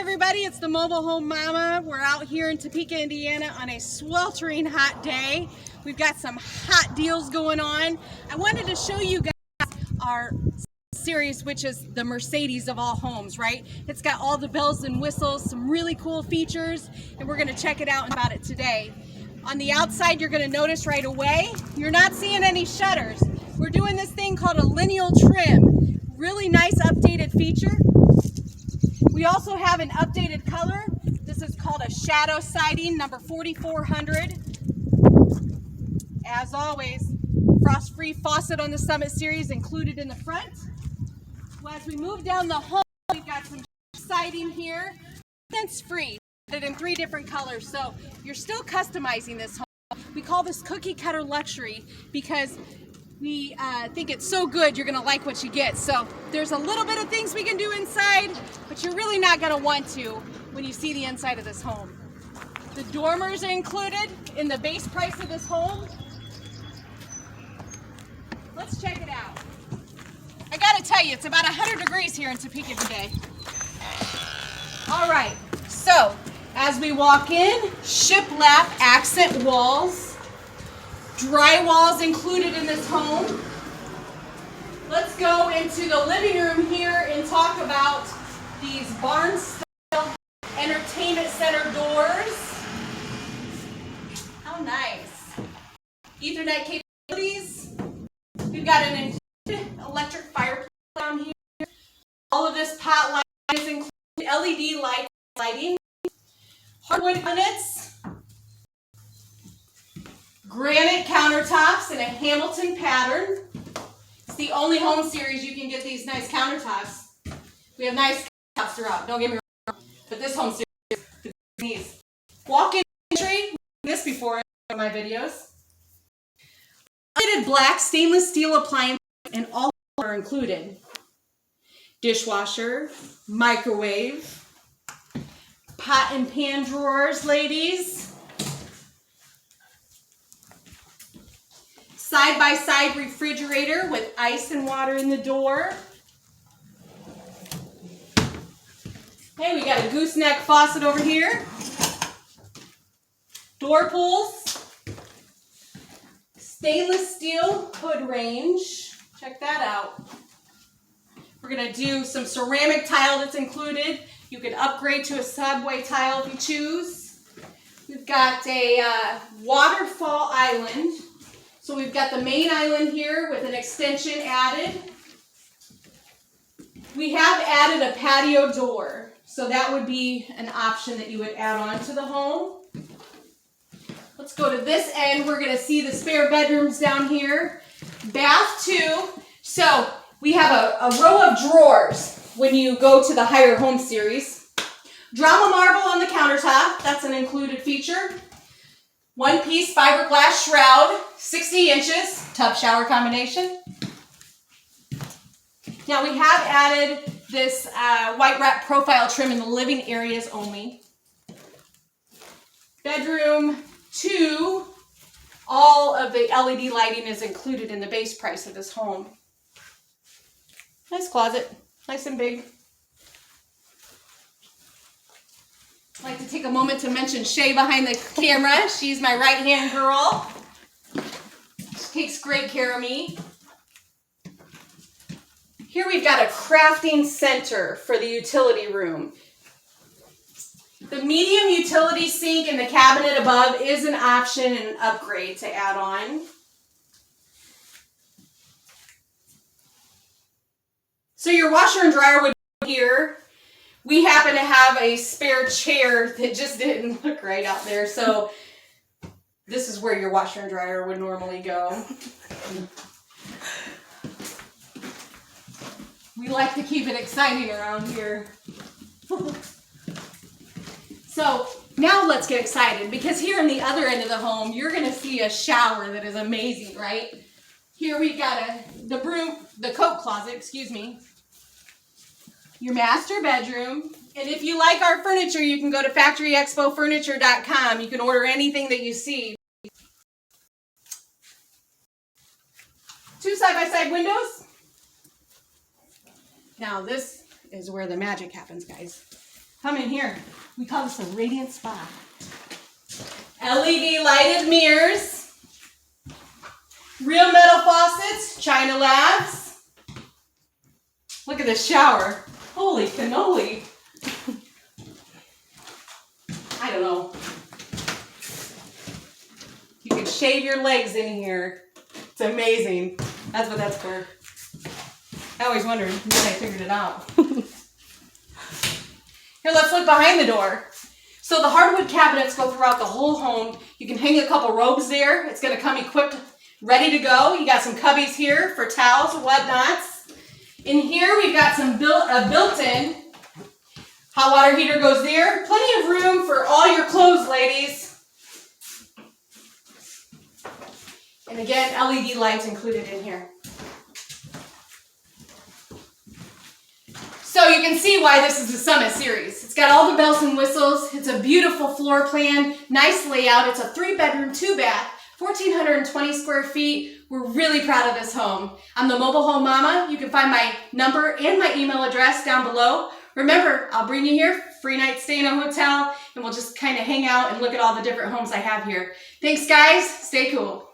everybody, it's the Mobile Home Mama. We're out here in Topeka, Indiana on a sweltering hot day. We've got some hot deals going on. I wanted to show you guys our series, which is the Mercedes of all homes, right? It's got all the bells and whistles, some really cool features, and we're going to check it out and about it today. On the outside, you're going to notice right away, you're not seeing any shutters. We're doing this thing called a lineal trim. Really nice updated feature. We also have an updated color. This is called a shadow siding, number 4400. As always, frost-free faucet on the Summit series included in the front. Well, as we move down the home, we've got some siding here. It's free, in 3 different colors, so you're still customizing this home. We call this cookie cutter luxury because we think it's so good you're gonna like what you get. So there's a little bit of things we can do inside, but you're really not gonna want to when you see the inside of this home. The dormers are included in the base price of this home. Let's check it out. I gotta tell you, it's about 100 degrees here in Topeka today. All right, so as we walk in, shiplap accent walls. Drywall's included in this home. Let's go into the living room here and talk about these barn-style entertainment center doors. How nice. Ethernet capabilities. We've got an included electric fireplace down here. All of this pot lighting is included. LED lighting. Hardwood cabinets. Granite countertops in a Hamilton pattern. It's the only home series you can get these nice countertops. We have nice countertops throughout, don't get me wrong, but this home series is these. Walk-in entry, this before in my videos. Updated black stainless steel appliances and all are included. Dishwasher, microwave, pot and pan drawers, ladies. Side-by-side refrigerator with ice and water in the door. Hey, we got a gooseneck faucet over here. Door pulls. Stainless steel hood range. Check that out. We're going to do some ceramic tile that's included. You can upgrade to a subway tile if you choose. We've got a Waterfall Island. So we've got the main island here with an extension added. We have added a patio door. So that would be an option that you would add on to the home. Let's go to this end. We're going to see the spare bedrooms down here. Bath 2. So we have a row of drawers when you go to the higher home series. Drama marble on the countertop. That's an included feature. One-piece fiberglass shroud, 60 inches, tub shower combination. Now we have added this white wrap profile trim in the living areas only. Bedroom 2, all of the LED lighting is included in the base price of this home. Nice closet, nice and big. I'd like to take a moment to mention Shay behind the camera. She's my right-hand girl. She takes great care of me. Here we've got a crafting center for the utility room. The medium utility sink in the cabinet above is an option and an upgrade to add on. So your washer and dryer would be here. We happen to have a spare chair that just didn't look right out there, so this is where your washer and dryer would normally go. We like to keep it exciting around here. So now let's get excited, because here on the other end of the home, you're going to see a shower that is amazing, right? Here we've got the coat closet, excuse me. Your master bedroom. And if you like our furniture, you can go to factoryexpofurniture.com. You can order anything that you see. 2 side-by-side windows. Now this is where the magic happens, guys. Come in here. We call this a radiant spa. LED lighted mirrors. Real metal faucets, China Labs. Look at this shower. Holy cannoli. I don't know. You can shave your legs in here. It's amazing. That's what that's for. I always wondered, then I figured it out. Here, let's look behind the door. So the hardwood cabinets go throughout the whole home. You can hang a couple robes there. It's going to come equipped, ready to go. You got some cubbies here for towels and whatnots. In here, we've got some built-in hot water heater goes there. Plenty of room for all your clothes, ladies. And again, LED lights included in here. So you can see why this is the Summit Series. It's got all the bells and whistles. It's a beautiful floor plan, nice layout. It's a 3-bedroom, 2-bath, 1,420 square feet. We're really proud of this home. I'm the Mobile Home Mama. You can find my number and my email address down below. Remember, I'll bring you here, free night stay in a hotel, and we'll just kind of hang out and look at all the different homes I have here. Thanks, guys. Stay cool.